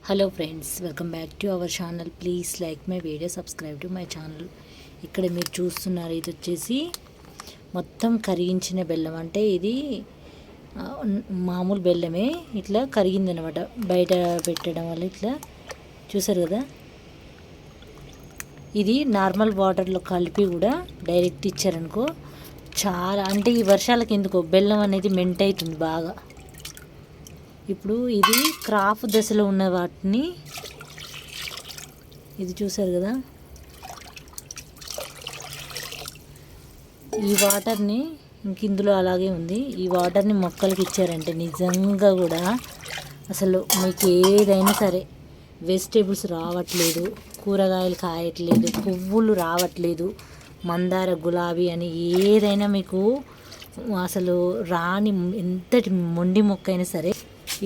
Hello friends, welcome back to our channel. Please like my video, subscribe to my channel. ఇక్కడ మీరు చూస్తున్నారు, ఇది వచ్చేసి మొత్తం కరిగించిన బెల్లం. అంటే ఇది మామూలు బెల్లమే ఇట్లా కరిగిందనమాట. బయట పెట్టడం వల్ల ఇట్లా చూసారు కదా. ఇది నార్మల్ వాటర్లో కలిపి కూడా డైరెక్ట్ ఇచ్చారనుకో, చాలా అంటే ఈ వర్షాలకు ఎందుకో బెల్లం అనేది మెంట్ అవుతుంది బాగా. ఇప్పుడు ఇది క్రాప్ దశలో ఉన్న వాటిని, ఇది చూసారు కదా, ఈ వాటర్ని ఇంక ఇందులో అలాగే ఉంది. ఈ వాటర్ని మొక్కలకి ఇచ్చారంటే నిజంగా కూడా అసలు మీకు ఏదైనా సరే వెజిటేబుల్స్ రావట్లేదు, కూరగాయలు కాయట్లేదు, పువ్వులు రావట్లేదు, మందార గులాబీ అని ఏదైనా మీకు అసలు రాని ఎంతటి మొండి మొక్క అయినా సరే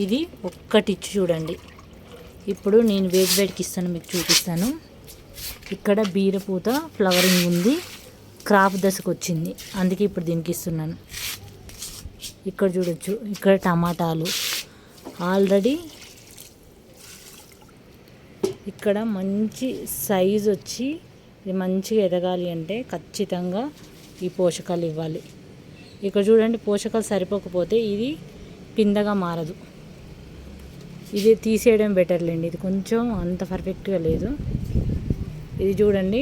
ఇది ఒక్కటి ఇచ్చి చూడండి. ఇప్పుడు నేను వేడికి ఇస్తాను, మీకు చూపిస్తాను. ఇక్కడ బీరపూత ఫ్లవరింగ్ ఉంది, క్రాప్ దశకు వచ్చింది, అందుకే ఇప్పుడు దీనికి ఇస్తున్నాను. ఇక్కడ చూడొచ్చు, ఇక్కడ టమాటాలు ఆల్రెడీ ఇక్కడ మంచి సైజు వచ్చి ఇది మంచిగా ఎదగాలి అంటే ఖచ్చితంగా ఈ పోషకాలు ఇవ్వాలి. ఇక్కడ చూడండి, పోషకాలు సరిపోకపోతే ఇది పిందగా మారదు. ఇది తీసేయడం బెటర్లేండి, ఇది కొంచెం అంత పర్ఫెక్ట్గా లేదు. ఇది చూడండి,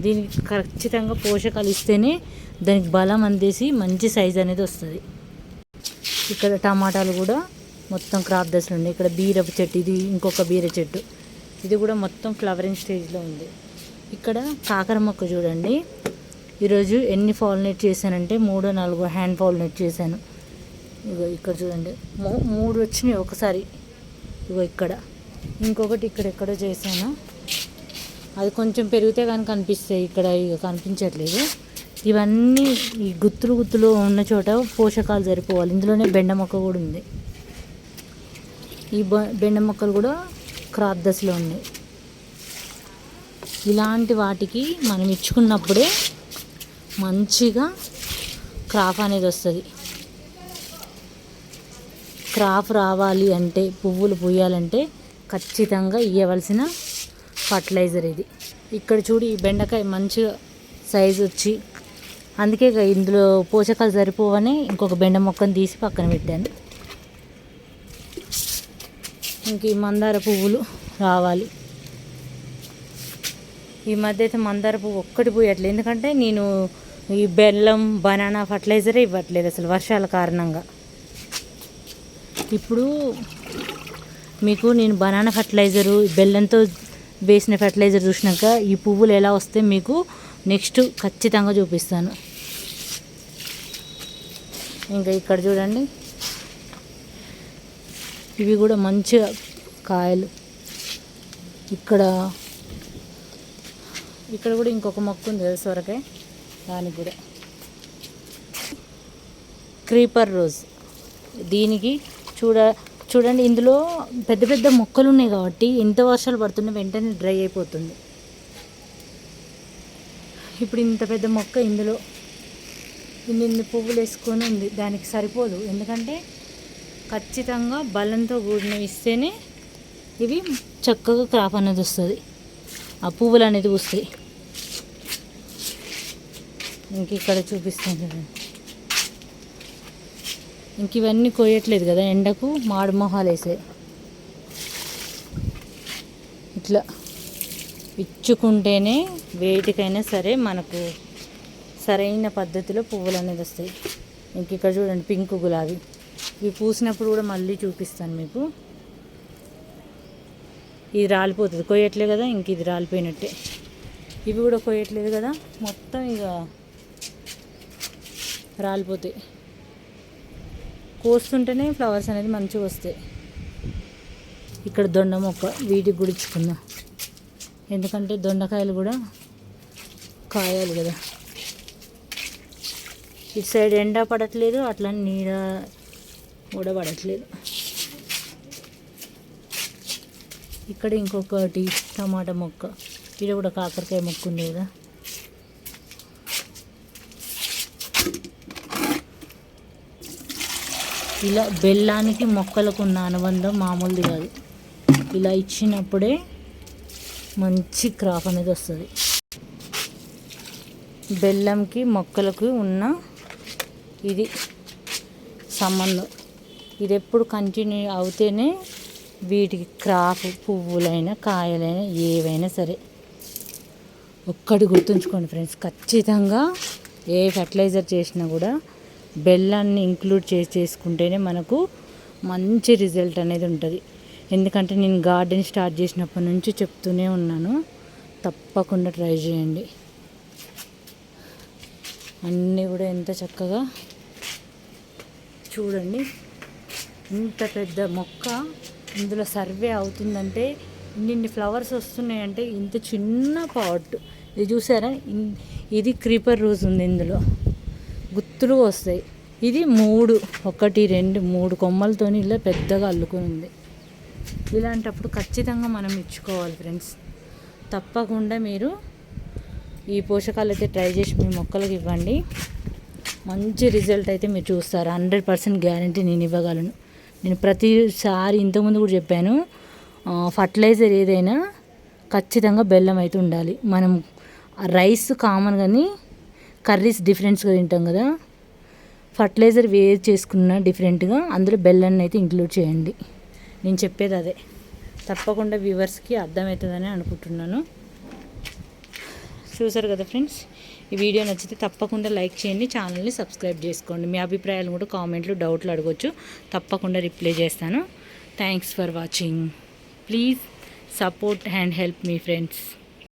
దీనికి ఖచ్చితంగా పోషకాలు ఇస్తేనే దానికి బలం అందేసి మంచి సైజ్ అనేది వస్తుంది. ఇక్కడ టమాటాలు కూడా మొత్తం క్రాప్ దశలో ఉంది. ఇక్కడ బీరపు చెట్టు, ఇది ఇంకొక బీర చెట్టు, ఇది కూడా మొత్తం ఫ్లవరింగ్ స్టేజ్లో ఉంది. ఇక్కడ కాకర మొక్క చూడండి, ఈరోజు ఎన్ని పాలినేట్ చేశానంటే 3-4 హ్యాండ్ పాలినేట్ చేశాను. ఇగో ఇక్కడ చూడండి, 3 వచ్చినాయి ఒకసారి. ఇగో ఇక్కడ ఇంకొకటి ఇక్కడెక్కడో చేశాను, అది కొంచెం పెరిగితే కానీ కనిపిస్తాయి, ఇక్కడ ఇక కనిపించట్లేదు. ఇవన్నీ ఈ గుత్తులు ఉన్న చోట పోషకాలు సరిపోవాలి. ఇందులోనే బెండ మొక్క కూడా ఉంది. ఈ బెండ మొక్కలు కూడా క్రాప్ దశలో ఉన్నాయి. ఇలాంటి వాటికి మనం ఇచ్చుకున్నప్పుడే మంచిగా క్రాప్ అనేది వస్తుంది. క్రాప్ రావాలి అంటే, పువ్వులు పూయాలంటే ఖచ్చితంగా ఇవ్వవలసిన ఫర్టిలైజర్ ఇది. ఇక్కడ చూడు, ఈ బెండకాయ మంచిగా సైజు వచ్చి, అందుకే ఇందులో పోషకాలు సరిపోవని ఇంకొక బెండ మొక్కను తీసి పక్కన పెట్టాను. ఇంక ఈ మందార పువ్వులు రావాలి. ఈ మధ్య అయితే మందార పువ్వు ఒక్కటి పూయట్లేదు, ఎందుకంటే నేను ఈ బెల్లం బనానా ఫర్టిలైజరే ఇవ్వట్లేదు అసలు వర్షాల కారణంగా. ఇప్పుడు మీకు నేను బనానా ఫర్టిలైజరు, బెల్లంతో వేసిన ఫర్టిలైజర్ చూసినాక ఈ పువ్వులు ఎలా వస్తే మీకు నెక్స్ట్ ఖచ్చితంగా చూపిస్తాను. ఇంకా ఇక్కడ చూడండి, ఇవి కూడా మంచిగా కాయలు. ఇక్కడ కూడా ఇంకొక మొక్క ఉంది కదా సొరకాయ, దానికి కూడా క్రీపర్ రోజ్. దీనికి చూడండి, ఇందులో పెద్ద పెద్ద మొక్కలు ఉన్నాయి కాబట్టి ఎంత వర్షాలు పడుతున్నా వెంటనే డ్రై అయిపోతుంది. ఇప్పుడు ఇంత పెద్ద మొక్క ఇందులో ఇన్ని పువ్వులు వేసుకొని ఉంది, దానికి సరిపోదు. ఎందుకంటే ఖచ్చితంగా బలంతో కూడినవి ఇస్తేనే ఇవి చక్కగా క్రాప్ అనేది వస్తుంది, ఆ పువ్వులు అనేది వస్తాయి. ఇంక ఇక్కడ చూపిస్తాను చూడండి, ఇంక ఇవన్నీ కోయట్లేదు కదా, ఎండకు మాడు మొహాలు వేసాయి. ఇట్లా ఇచ్చుకుంటేనే వేటికైనా సరే మనకు సరైన పద్ధతిలో పువ్వులు అనేది వస్తాయి. ఇంక ఇక్కడ చూడండి, పింక్ గులాబీ, ఇవి పూసినప్పుడు కూడా మళ్ళీ చూపిస్తాను మీకు. ఇది రాలిపోతుంది, కోయట్లేదు కదా, ఇంక ఇది రాలిపోయినట్టే. ఇవి కూడా కోయట్లేదు కదా, మొత్తం ఇక రాలిపోతాయి. కోస్తుంటేనే ఫ్లవర్స్ అనేది మంచిగా వస్తాయి. ఇక్కడ దొండ మొక్క, వీటికి గుడిచుకుందాం, ఎందుకంటే దొండకాయలు కూడా కాయాలి కదా. ఇటు సైడ్ ఎండ పడట్లేదు, అట్లా నీడ కూడా పడట్లేదు. ఇక్కడ ఇంకొకటి టమాటా మొక్క, ఇది కూడా కాకరకాయ మొక్క ఉంది కదా. ఇలా బెల్లానికి మొక్కలకు ఉన్న అనుబంధం మామూలుది కాదు. ఇలా ఇచ్చినప్పుడే మంచి క్రాప్ అనేది వస్తుంది. బెల్లంకి మొక్కలకు ఉన్న ఇది సంబంధం. ఇది ఎప్పుడు కంటిన్యూ అవుతేనే వీటికి క్రాప్, పువ్వులైనా కాయలైనా ఏవైనా సరే. ఒక్కటి గుర్తుంచుకోండి ఫ్రెండ్స్, ఖచ్చితంగా ఏ ఫర్టిలైజర్ చేసినా కూడా బెల్లాన్ని ఇంక్లూడ్ చేసుకుంటేనే మనకు మంచి రిజల్ట్ అనేది ఉంటుంది. ఎందుకంటే నేను గార్డెన్ స్టార్ట్ చేసినప్పటి నుంచి చెప్తూనే ఉన్నాను, తప్పకుండా ట్రై చేయండి. అన్నీ కూడా ఎంత చక్కగా చూడండి, ఇంత పెద్ద మొక్క ఇందులో సర్వే అవుతుందంటే, ఇన్ని ఫ్లవర్స్ వస్తున్నాయంటే ఇంత చిన్న పాట్. ఇది చూసారా, ఇది క్రీపర్ రోజ్ ఉంది, ఇందులో గుత్తులు వస్తాయి. ఇది 1, 2, 3 కొమ్మలతో ఇలా పెద్దగా అల్లుకొని ఉంది. ఇలాంటప్పుడు ఖచ్చితంగా మనం ఇచ్చుకోవాలి ఫ్రెండ్స్. తప్పకుండా మీరు ఈ పోషకాలు అయితే ట్రై చేసి మీ మొక్కలకు ఇవ్వండి. మంచి రిజల్ట్ అయితే మీరు చూస్తారు. 100% గ్యారంటీ నేను ఇవ్వగలను. నేను ప్రతిసారి ఇంతకుముందు కూడా చెప్పాను, ఫర్టిలైజర్ ఏదైనా ఖచ్చితంగా బెల్లం అయితే ఉండాలి. మనం రైస్ కామన్ కానీ కర్రీస్ డిఫరెంట్స్గా తింటాం కదా, ఫర్టిలైజర్ వేరు చేసుకున్న డిఫరెంట్గా అందులో బెల్లాన్ని అయితే ఇంక్లూడ్ చేయండి. నేను చెప్పేది అదే. తప్పకుండా వ్యూవర్స్కి అర్థమవుతుందని అనుకుంటున్నాను. చూసారు కదా ఫ్రెండ్స్, ఈ వీడియో నచ్చితే తప్పకుండా లైక్ చేయండి, ఛానల్ని సబ్స్క్రైబ్ చేసుకోండి. మీ అభిప్రాయాలు కూడా కామెంట్లు, డౌట్లు అడగవచ్చు, తప్పకుండా రిప్లై చేస్తాను. Thanks for watching. Please support and help me friends.